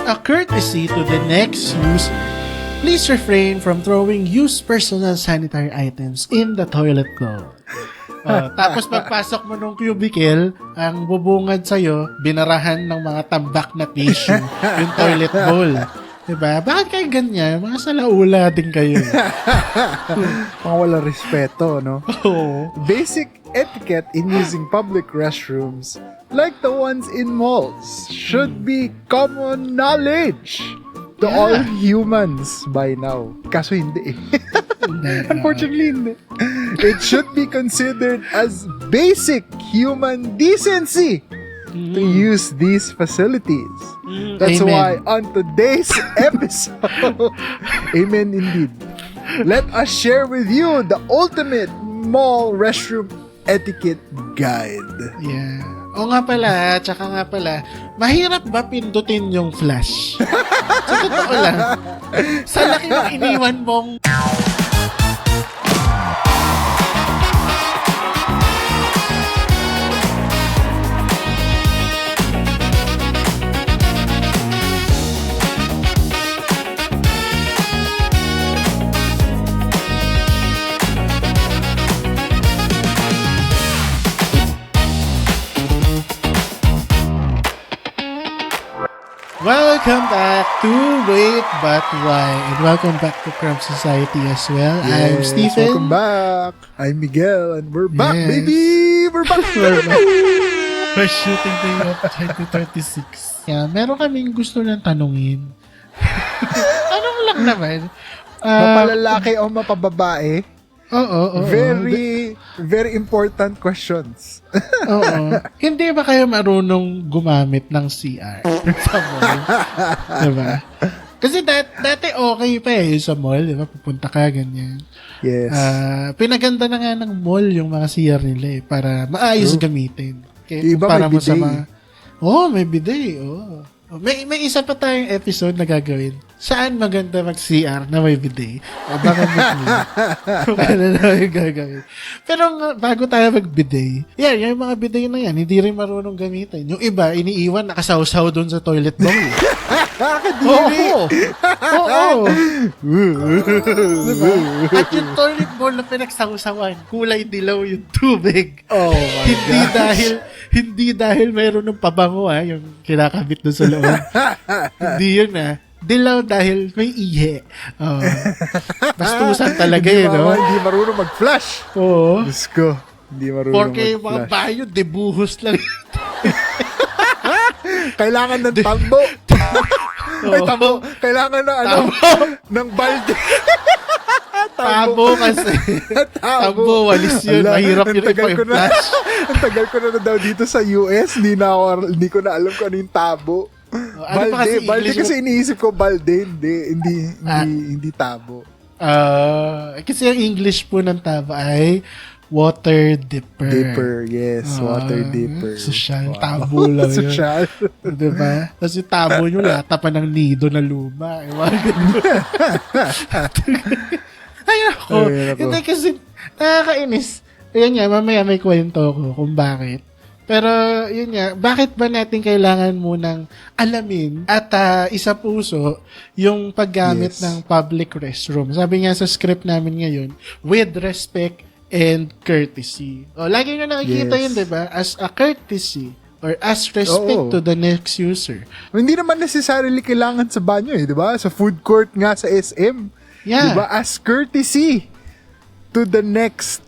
a courtesy to the next use, please refrain from throwing used personal sanitary items in the toilet bowl. Tapos pagpasok mo nung cubicle, ang bubungad sa'yo, binarahan ng mga tambak na tissue yung toilet bowl. Diba? Bakit kayo ganyan? Mga salaula din kayo. Mga wala respeto, no? Oo. Basic etiquette in using public restrooms, like the ones in malls, should be common knowledge to all humans by now. Kaso hindi eh. Unfortunately, hindi. It should be considered as basic human decency to use these facilities. That's Amen. why on today's episode, amen indeed, let us share with you the ultimate mall restroom etiquette guide. Yeah. O nga pala, tsaka nga pala, mahirap ba pindutin yung flash? Sa totoo lang, sa laki ng iniwan mong Welcome back to Wait But Why, and welcome back to Crumb Society as well. I'm Yes, Stephen. welcome back. I'm Miguel, and we're back, Yes. baby! We're back! We're shooting the year of 2036. Yeah, meron kaming gusto ng tanungin. Tanong lang naman. Mapalalaki o mapababae? Oo. Very important questions. Oo. Hindi ba kayo marunong gumamit ng CR sa mall? Diba? Kasi dati okay pa eh sa mall, diba? Pupunta ka, ganyan. Yes. Pinaganda na nga ng mall yung mga CR nila eh, para maayos gamitin. Kaya Yung iba para may mo sa bidet. may bidet. Oh. May isa pa tayong episode na gagawin. Saan maganda mag-CR na may bidet? O baka ano na yung gagawin. Pero bago tayo mag-bidet, yung mga bidet na yan, hindi rin marunong gamitin. Yung iba, iniiwan, nakasawsaw doon sa toilet bowl. Kadiri! Oo. Diba? At yung toilet bowl na pinagsawsawan, kulay dilaw yung tubig. Oh my Hindi dahil mayroon ng pabango yung kinakabit doon sa loob. Hindi yun Dilaw dahil may ihi. Bastusan talaga no? Hindi marunong mag-flash. Oo. Diyos ko. Hindi marunong Porque yung mga mag-flash. bayo, debuhos lang. Kailangan ng tambo. Ay, tambo. Kailangan ng ng balde. Tabo kasi. Tabo, walis yun. Mahirap yun ipa-flash. Ang tagal ko na daw dito sa US. Hindi ko na alam kung ano yung tabo. Ano pa kasi Balde English kasi iniisip ko balde. Hindi tabo. Kasi ang English po ng tabo ay water dipper. Dipper, yes. Water dipper. Sosyal. Tabo lang yun. Sosyal. Diba? Tapos yung tabo nyo, lata pa ng nido na luma. Mga ganun. Ay, ako. Hindi kasi, nakakainis. Ayan nga, mamaya may kwento ko kung bakit. Pero, yun nga, bakit ba natin kailangan munang alamin at isa puso yung paggamit ng public restroom? Sabi nga sa script namin ngayon, with respect and courtesy. Lagi nyo nakikita yun, diba? As a courtesy or as respect to the next user. Hindi naman necessarily kailangan sa banyo di ba? Sa food court nga sa SM. Yeah. Di ba? As courtesy to the next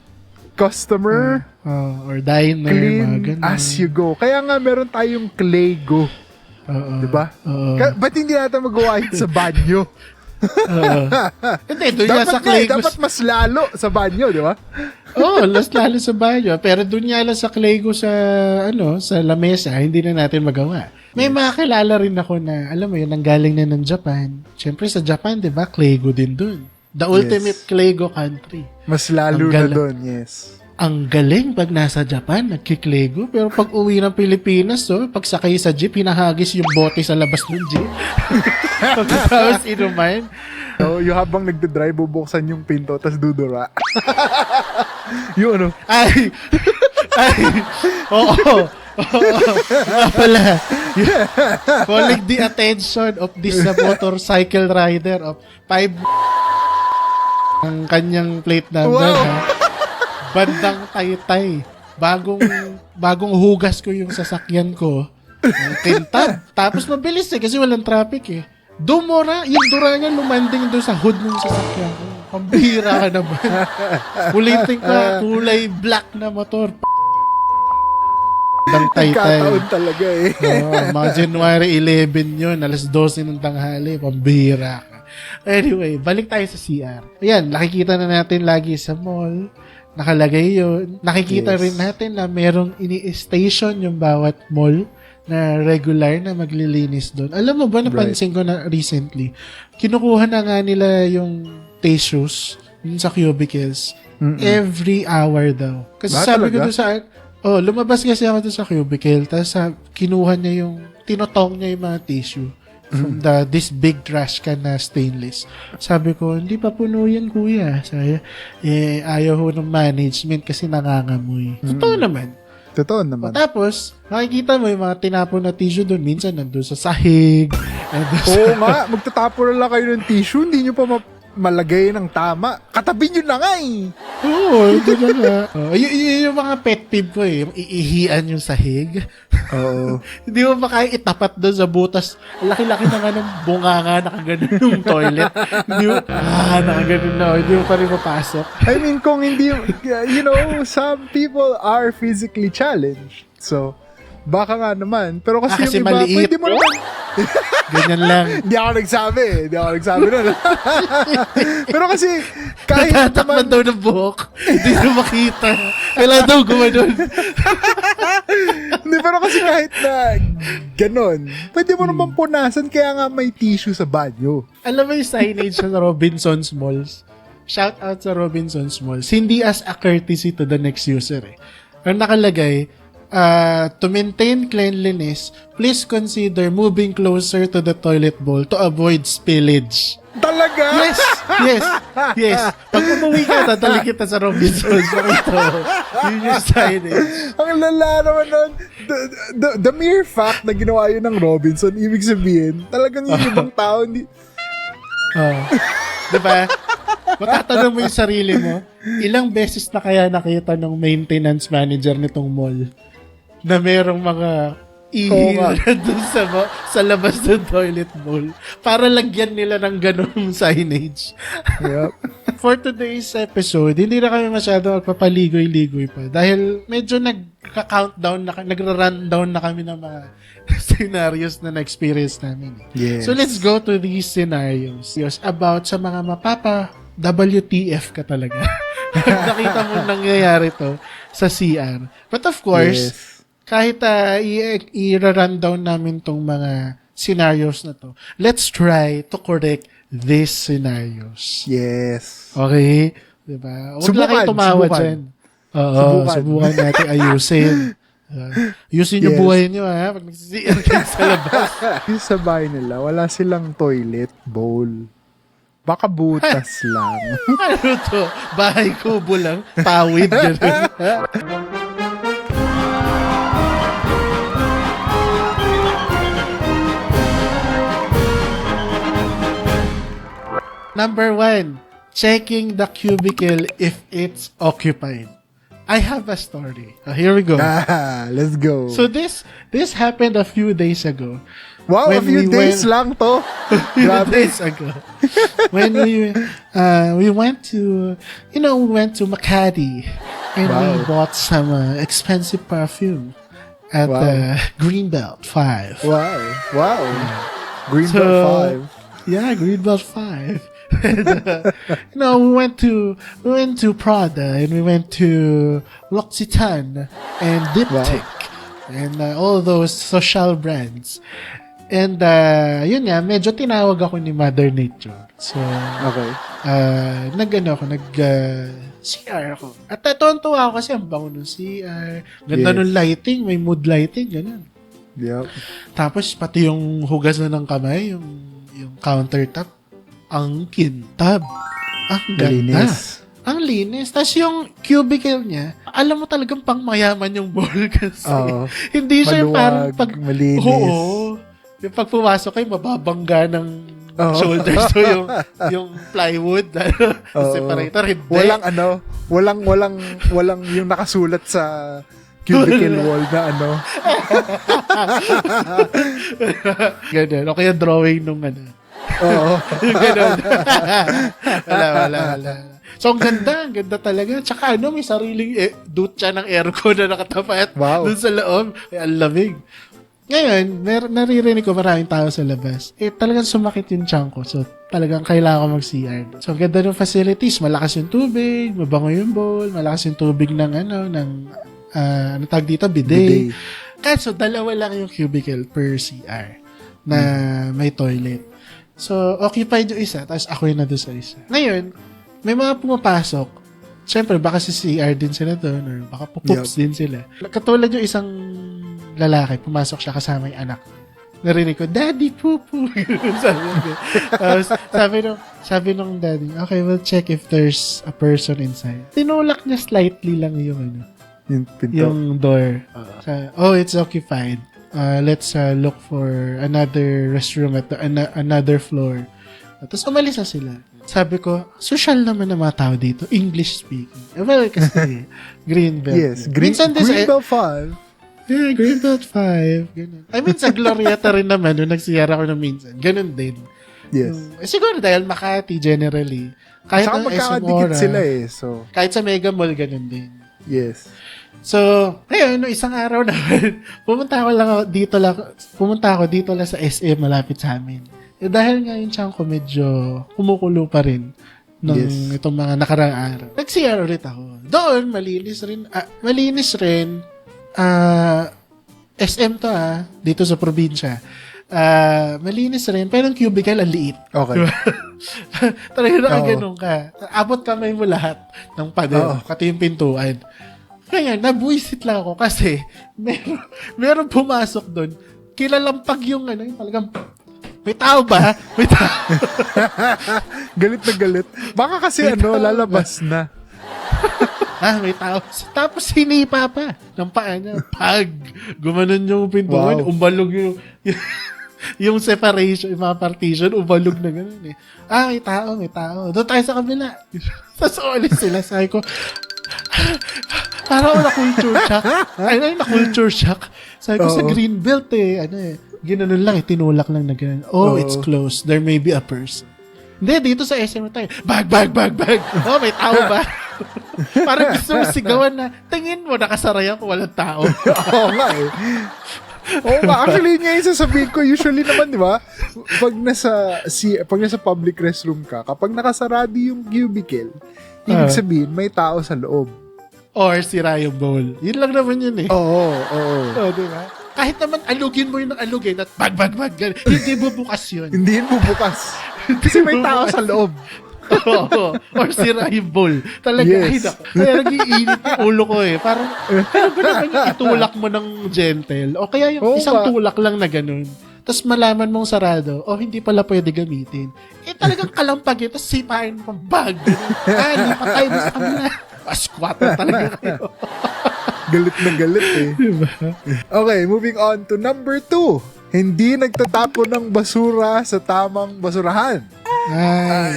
customer. Or diner, mga Clean ganun. as you go. Kaya nga meron tayong Claygo. Di ba? Ba't hindi natin magawa yun sa banyo? Hindi, doon nga sa Claygo. Dapat mas lalo sa banyo, di ba? Lalo sa banyo. Pero doon nga lang sa Claygo sa lamesa, hindi na natin magawa. May mga kilala rin ako na, alam mo yun, nanggaling na ng Japan. Siyempre sa Japan, di ba, Claygo din doon. The ultimate Claygo country. Mas lalo na doon, yes. Ang galing pag nasa Japan, nagkiklego. Pero pag uwi ng Pilipinas, pag sakay sa jeep, hinahagis yung bote sa labas ng jeep. Pagkatapos inuman. Yung habang nagdadrive, bubuksan yung pinto, tas dudura. Yung Ay, oo. Nga pala. Calling the attention of this motorcycle rider of 5 ang kanyang plate number. Wow. Ha? Bandang Taytay. Bagong hugas ko yung sasakyan ko. Ang tintab. Tapos mabilis kasi walang traffic eh. Dumura, yung dura niya lumanding doon sa hood ng sasakyan ko. Pambihira ka naman. Kulay black na motor. Bandang Taytay. Kataon talaga eh. Mga January 11 yun, alas 12 ng tanghali, pambihira ka. Anyway, balik tayo sa CR. Ayan, nakikita na natin lagi sa mall, nakalagay yun. Nakikita rin natin na merong ini-station yung bawat mall na regular na maglilinis doon. Alam mo ba, napansin ko na recently, kinukuha na nga nila yung tissues yun sa cubicles every hour daw. Kasi sabi ko doon sa lumabas kasi ako doon sa cubicle, tapos kinuha niya yung, tinotong niya yung mga tissue from this big trash can na stainless. Sabi ko, hindi pa puno yan, kuya. Sabi, ayaw ho ng management kasi nangangamoy. Totoo naman. Totoo naman. Tapos, makikita mo yung mga tinapon na tissue doon. Minsan nandun sa sahig. Oo nga, magtatapon na lang kayo ng tissue, hindi nyo pa malagay ng tama. Katabi nyo na nga eh. Oo, ito na nga. Yung mga pet peeve ko eh, yung iihian yung sahig. Oo. Hindi mo ba kaya itapat doon sa butas? Laki-laki na nga ng bunganga, nakaganon yung toilet. Hindi mo, nakaganon na. Hindi mo pa rin mapasok. I mean, kung hindi, some people are physically challenged. So, baka nga naman. Pero kasi Kasi yung iba, maliit. pwede mo naman. Ganyan lang. Hindi ako nagsabi nun. Pero kasi, kahit Natatakpan daw ng buhok. Hindi na makita. Kailangan daw gumanon. Hindi, pero kasi kahit na ganon, pwede mo naman punasan, kaya nga may tissue sa banyo. Alam mo yung signage sa Robinson's Malls? Shout out sa Robinson's Malls. Hindi as a courtesy to the next user eh. Ang nakalagay, to maintain cleanliness, please consider moving closer to the toilet bowl to avoid spillage. Talaga? Yes. Pag umuwi ka, tatali kita sa Robinson's. Yun yung signage. Ang lala naman nun. The mere fact na ginawa yun ng Robinson, ibig sabihin, talagang yung ibang tao, hindi... Diba? Matatanong mo yung sarili mo, ilang beses na kaya nakita ng maintenance manager nitong mall na merong mga ihi na dun sa labas ng toilet bowl para lagyan nila ng ganung signage. Yep. For today's episode, hindi na kami masyado magpapaligoy-ligoy pa dahil medyo nagra-rundown na kami ng mga scenarios na na-experience namin. Yes. So let's go to these scenarios about sa mga WTF ka talaga. Nakita mo nangyayari to sa CR. But of course, kahit i-rundown namin tong mga scenarios na to, let's try to correct these scenarios. Yes. Okay? Diba? Huwag lang kayo tumawa dyan. Oo, subukan natin ayusin. Ayusin yung buhay nyo, ha? Pag nagsisiyan kayo sa labas. Yung sa bahay nila, wala silang toilet bowl. Baka butas lang. Ano to? Bahay kubo lang? Pawid, gano'n. Number 1, checking the cubicle if it's occupied. I have a story. Here we go. Let's go. So this happened a few days ago. Wow, a few days lang to. Grabe. Days ago. When we went to Makati and we bought some expensive perfume at Greenbelt 5. Wow. Greenbelt 5. Yeah, Greenbelt 5. And, we went to Prada and we went to L'Occitane and Diptyque and all those social brands. And yun nga, medyo tinawag ako ni Mother Nature. So, okay. CR ako. At tuwan-tuwa ako kasi ang bango ng CR. Ganda ng lighting, may mood lighting, ganun. Yep. Tapos pati yung hugas na ng kamay, yung countertop, ang kintab. Ang ganda. Ang linis. Tapos yung cubicle niya, alam mo talagang pang mayaman yung bowl kasi. Oo. Hindi siya yung parang malinis. Oo. Yung pag pumasok kayo, mababangga ng shoulders so yung plywood, separator, hindi. Walang yung nakasulat sa cubicle wall na Ganun. O kaya drawing nung Oo. yung ganun. Wala. So, ang ganda talaga. Tsaka may sariling dutya ng aircon na nakatapat dun sa loob. Ang lamig. Ngayon, naririnig ko maraming tao sa labas. Talagang sumakit yung tiyan ko. So, talagang kailangan ko mag-CR. So, ang ganda ng facilities. Malakas yung tubig, mabango yung bowl, malakas yung tubig ng tawag dito, bidet. Kaso, dalawa lang yung cubicle per CR na may toilet. So, occupied yung isa, tapos ako yun na doon sa isa. Ngayon, may mga pumapasok. Siyempre, baka si CR din sila doon or baka pupups din sila. Katulad yung isang lalaki, pumasok siya kasama yung anak. Narinig ko, Daddy, pupu. sabi nung daddy, okay, we'll check if there's a person inside. Tinulak niya slightly lang yung yung pinto. Yung door. It's occupied. Let's look for another restroom at another floor. Tapos umalis na sila. Sabi ko, social naman ng mga tao dito. English speaking. Well, kasi Greenbelt. Yes, Greenbelt 5. Yeah, Greenbelt 5. Ganun. I mean, sa Glorieta rin naman, nung nagsiyara ko na minsan. Ganun din. Yes. Siguro dahil Makati generally. Kahit saka magkakadikit sila So. Kahit sa Mega Mall, ganun din. Yes. So, ngayon, isang araw naman, pumunta ako dito lang sa SM malapit sa amin. Dahil nga yung tiyan ko medyo kumukulo pa rin nung itong mga nakaraang araw. Nag-CR ulit ako. Doon, malinis rin. SM to dito sa probinsya. Malinis rin, pero yung cubicle ang liit. Okay. Talaga nakaganong ka. Abot kamay mo lahat ng pader, pati yung pintuan. Kaya nabuisit lang ako kasi meron pumasok doon. Kilalampag yung yung talagang may tao ba? May tao. Galit na galit. Baka kasi lalabas na. May tao. Tapos hinipa pa ng paa niya. Pag gumanon yung pintuan, umbalog yung separation, yung mga partition, umbalog na gano'n may tao. Doon tayo sa kabila. Tapos ulit sila. Sabi ko, parang na-culture shock. Na-culture shock. Sabi ko sa Greenbelt ginanon lang tinulak lang na gano'n. It's closed. There may be a person. Hindi, dito sa SM tayo. Bag! May tao ba? Parang gusto mo sigawan na, tingin mo, nakasara yan kung walang tao. Oo nga actually ngayon sasabihin ko, usually naman, di ba? Pag nasa public restroom ka, kapag nakasarado yung cubicle, ibig sabihin, may tao sa loob. Or sira yung bowl. Yun lang naman yun Oo. Di ba? Kahit naman alugin mo yung alugin at bag. Hindi bubukas yun. Hindi bubukas. Kasi may tao sa loob. Or sira yung bowl. Talaga, kaya nag-iinit yung ulo ko Parang, ano ba naman yung itulak mo ng gentle? O kaya yung isang tulak lang na ganun. Tapos malaman mong sarado, hindi pala pwede gamitin. Talagang kalampag tapos sipain mo pang bag. Hindi pa tayo sa kanila. Squatter talaga kayo. Galit na galit Diba? Okay, moving on to number 2. Hindi nagtatapon ng basura sa tamang basurahan.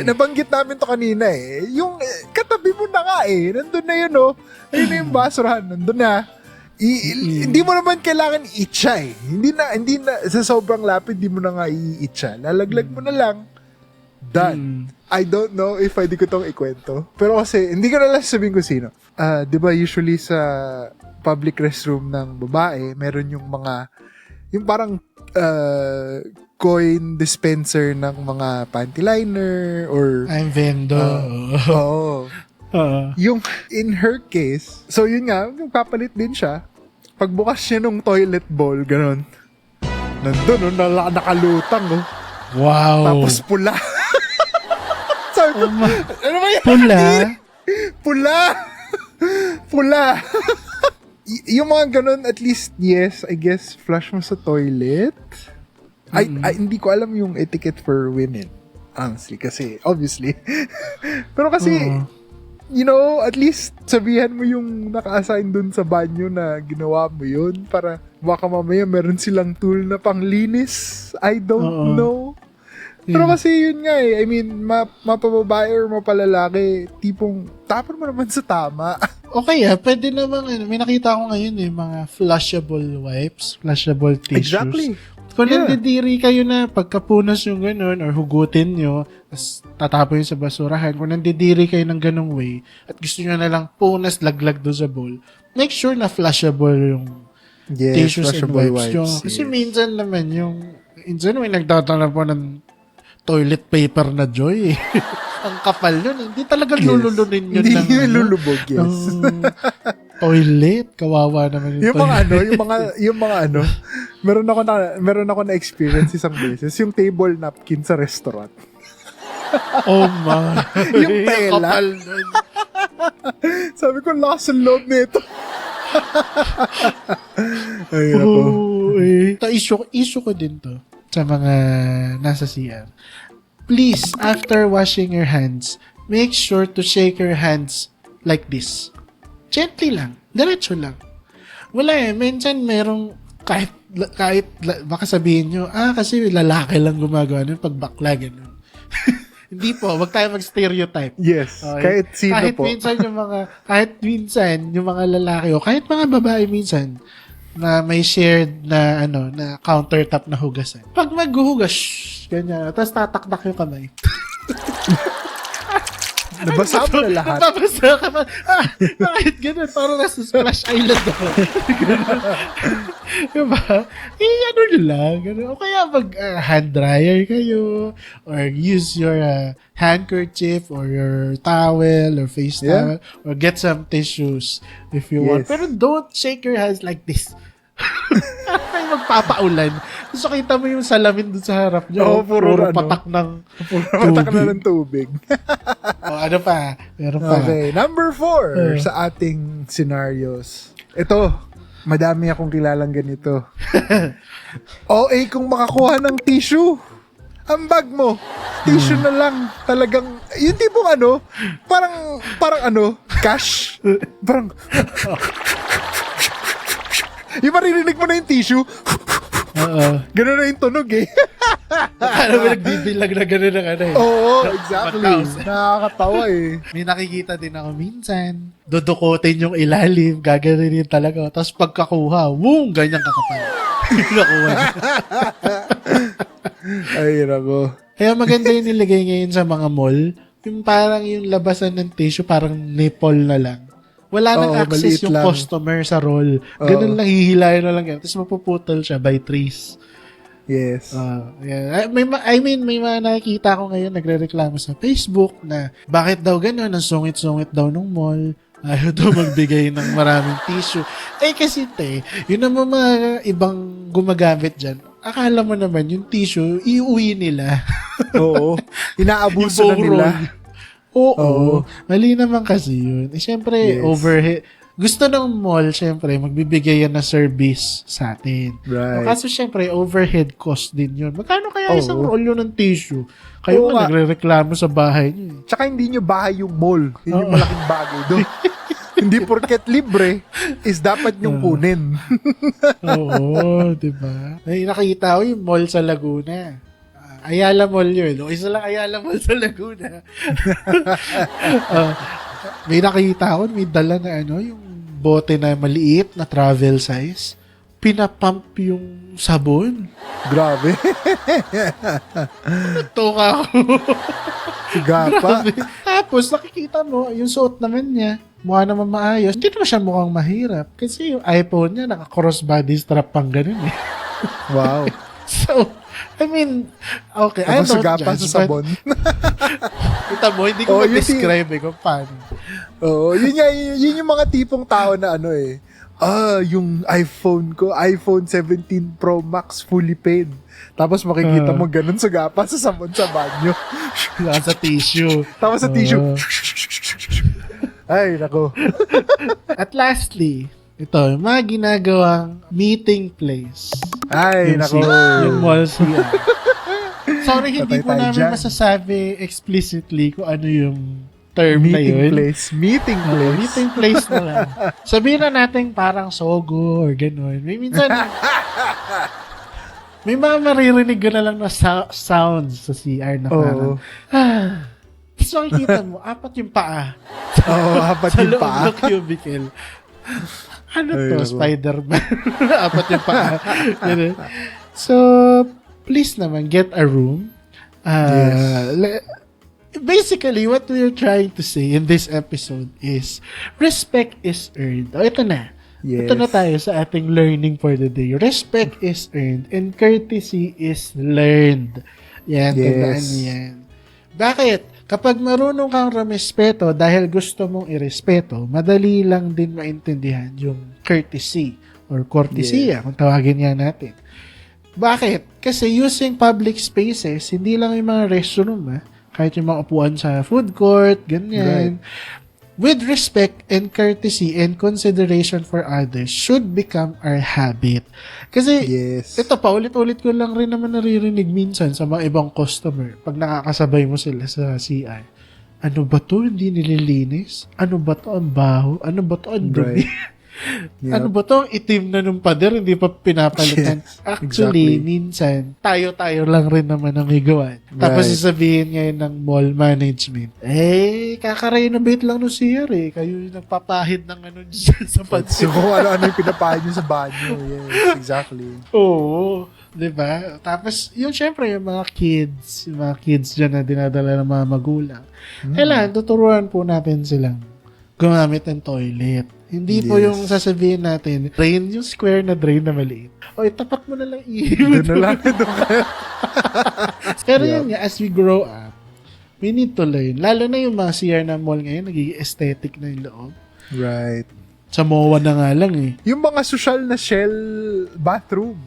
Nabanggit namin to kanina Yung katabi mo na nga nandun na yun Ayun na yung basurahan, nandun na. Hindi mo naman kailangan i-itcha Hindi na, sa sobrang lapid, hindi mo na nga i-itcha. Lalaglag mo na lang. Done. I don't know if pwede ko tong ikwento. Pero kasi, hindi ko na lang sabihin ko sino. Di ba usually sa public restroom ng babae, meron yung mga, yung parang coin dispenser ng mga panty liner or I'm vendor. Yung in her case, so yun nga, papalit din siya. Pagbukas niya nung toilet bowl, ganon. Nandun, nakalutang, Wow. Tapos pula. Sabi ko, ano ba yan? Pula. Yung mga ganon, at least, yes, I guess, flush mo sa toilet. Hindi ko alam yung etiquette for women. Honestly, kasi, obviously. Pero kasi, at least sabihan mo yung naka-assign dun sa banyo na ginawa mo yun para baka mamaya meron silang tool na panglinis. I don't know. Pero kasi yun nga eh. I mean, mapababae or mapalalaki, tipong tapon mo naman sa tama. Okay pwede namang, may nakita ko ngayon mga flushable wipes, flushable tissues. Exactly. Kung nandidiri kayo na pagkapunas yung ganun or hugutin nyo, tapos tatapon yun sa basurahan, kung nandidiri kayo ng ganung way, at gusto nyo na lang punas, laglag doon sa bowl, make sure na flushable yung tissues and wipes nyo. Kasi minsan naman minsan may nagtatala po ng toilet paper na Joy. Ang kapal yun. Hindi talaga lululunin yun. Hindi yun lulubog, yes. Toilet, kawawa naman yung mga meron ako na experience isang beses, yung table napkin sa restaurant. Oh my. Yung tela. Sabi ko, lakas ang loob nito. Ay, ako. Issue ko din to sa mga nasa CR. Please, after washing your hands, make sure to shake your hands like this. Gently lang. Diretso lang. Wala minsan merong kahit baka sabihin nyo, kasi lalaki lang gumagawa nun pag bakla, ganun. Hindi po, wag tayo mag-stereotype. Yes, okay? kahit sino po. Kahit minsan yung mga lalaki o kahit mga babae minsan na may shared na na countertop na hugasan. Pag maghuhugas, ganyan, tapos tatakdak yung kamay. Nabasa mo na lahat. Nabasa ka pa. Bakit ganun? Parang nasa Splash Island ako. Diba? Ano nyo lang. Ganun. O kaya hand dryer kayo or use your handkerchief or your towel or face towel or get some tissues if you want. Pero don't shake your hands like this. Ay, magpapaulan. Gusto kita mo yung salamin dun sa harap nyo. Puro patak ng tubig. Ano pa? Meron pa. Okay, number 4 sa ating scenarios. Ito, madami akong kilalang ganito. Kung makakuha ng tissue, ang bag mo, tissue na lang. Talagang, yung tipong parang cash. Parang, yung maririnig mo na yung tissue. Ganun na yung tunog eh. Ano ba nagbibilang na gano'n na Oo, exactly. Nakakatawa eh. May nakikita din ako minsan. Dudukotin yung ilalim, gaganin talaga. Tapos pagkakuha, boom, ganyan kakapal. Nakuha. Ay, nako. Kaya maganda yung nilagay ngayon sa mga mall. Yung parang yung labasan ng tissue, parang nipple na lang. Wala nang access yung lang. Customer sa roll. Ganun lang, hihilayin na lang yan. Tapos mapuputol siya by trees. Yes. Yeah. May mga nakikita ko ngayon nagre-reklamo sa Facebook na bakit daw ganun, ang sungit-sungit daw nung mall. Ayaw daw magbigay ng maraming tissue. Kasi yun naman mga ibang gumagamit dyan. Akala mo naman yung tissue, iuwi nila. Oo. Inaabuso na nila. Oo. Mali naman kasi yun. Siyempre, overhead. Gusto ng mall, siyempre, magbibigay yan na service sa atin. Right. Kaso siyempre, overhead cost din yun. Magkano kaya isang rolyo ng tissue? Kayo nga nagre-reklamo sa bahay niyo. Tsaka hindi nyo bahay yung mall. Yun yung malaking bagay doon. Hindi porket libre is dapat nyong kunin. Oo, diba? May nakita ko yung mall sa Laguna. Ayala Mall yun. O, isa lang Ayala Mall sa Laguna. May nakita ko, may dala na yung bote na maliit na travel size. Pinapump yung sabon. Grabe. Tuka ako. Gapa. Tapos nakikita mo, yung suot naman niya, mukha naman maayos. Hindi naman siya mukhang mahirap. Kasi yung iPhone niya, naka-crossbody strap pang ganun eh. Wow. So, I mean, okay, I don't judge. Sa sabon. Kita mo, hindi ko ma-describe kung paano. Yun yung mga tipong tao na yung iPhone ko, iPhone 17 Pro Max fully paid. Tapos makikita mo ganun sa gapa sa sabon sa banyo. Sa tissue. Tapos sa tissue. Ay, nako. At lastly, ito, yung mga ginagawang meeting place. Ay, nako. Yung malls Sorry, hindi po namin masasabi explicitly kung ano yung term na yun. Meeting place. Meeting place na lang. Sabihin na natin parang Sogo or gano'n. May minsan, may mga maririnig ko na lang na sounds sa CR na parang, Tapos makikita mo, apat yung paa. Apat sa yung loob paa. ng cubicle. Ano to? Spider-Man. Apat yung paa. So, please naman, get a room. Basically, what we're trying to say in this episode is, respect is earned. Ito na. Yes. Ito na tayo sa ating learning for the day. Respect is earned and courtesy is learned. Yan, tandaan yan. Bakit? Kapag marunong kang rumespeto dahil gusto mong irespeto, madali lang din maintindihan yung courtesy or courtesya, kung tawagin yan natin. Bakit? Kasi using public spaces, hindi lang yung mga restroom, kahit yung mga upuan sa food court, ganyan. Right. With respect and courtesy and consideration for others should become our habit. Kasi, ito pa, ulit-ulit ko lang rin naman naririnig minsan sa mga ibang customer pag nakakasabay mo sila sa CI. Ano ba to? Hindi nililinis? Ano ba to? Ang baho? Ano ba to? Ang dumi? Ano ba to? Ang itim na nung pader, hindi pa pinapalitan. Actually, minsan, tayo-tayo lang rin naman ang higawan. Tapos sasabihin ngayon ng mall management, kaka-renovate lang no CR Kayo yung nagpapahid ng ano sa pansin. So, kung ano-ano yung pinapahid nyo sa banyo. Yes, exactly. Oo. Diba? Tapos, yun syempre, yung mga kids dyan na dinadala ng mga magulang. Kailangan, tuturuan po natin silang gumamit ng toilet. Hindi po yung sasabihin natin, drain yung square na drain na maliit. O, itapat mo na lang Doon na lang. Pero yun nga, as we grow up, we need to learn. Lalo na yung mga CR na mall ngayon, nagiging aesthetic na yung loob. Right. Sa MOA na nga lang Yung mga social na shell bathroom.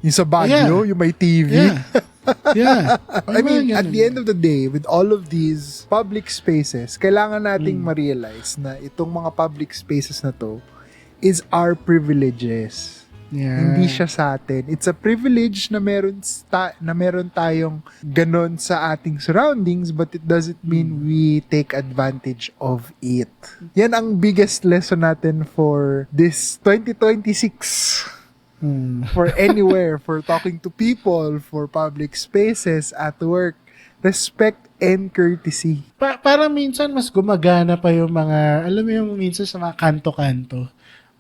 Yung sa banyo, yung may TV. I mean, at the end of the day, with all of these public spaces, kailangan nating ma-realize na itong mga public spaces na to is our privileges. Hindi siya sa atin. It's a privilege na meron tayong ganon sa ating surroundings, but it doesn't mean we take advantage of it. Yan ang biggest lesson natin for this 2026. For anywhere, for talking to people, for public spaces, at work, respect and courtesy. Parang minsan mas gumagana pa yung mga, alam mo yung minsan sa mga kanto-kanto,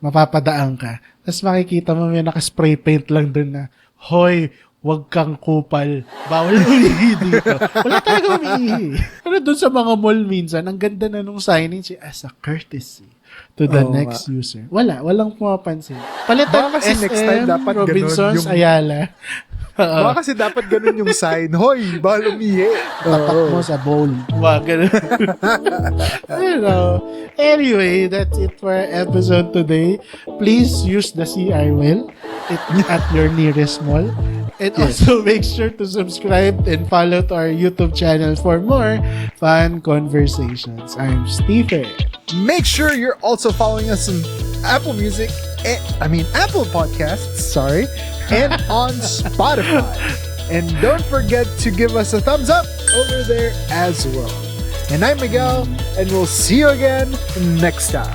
mapapadaan ka, tapos makikita mo may naka-spray paint lang dun na, hoy, wag kang kupal, bawal umihi dito. Wala talaga umihi. Pero dun sa mga mall minsan, ang ganda na nung signage as a courtesy to the next user. Walang pumapansin. Palitan kasi next time dapat Robinsons, ganun yung Ayala. Baka kasi dapat ganun yung sign. Hoy, bawal umihi. Tapak mo sa bowl. Wag ganun. Anyway, that's it for our episode today. Please use the CR well at your nearest mall. And also make sure to subscribe and follow to our YouTube channel for more fun conversations. I'm Stephen. Make sure you're also following us on Apple Music, Apple Podcasts, and on Spotify. And don't forget to give us a thumbs up over there as well. And I'm Miguel, and we'll see you again next time.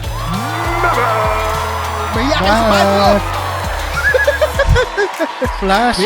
Flash.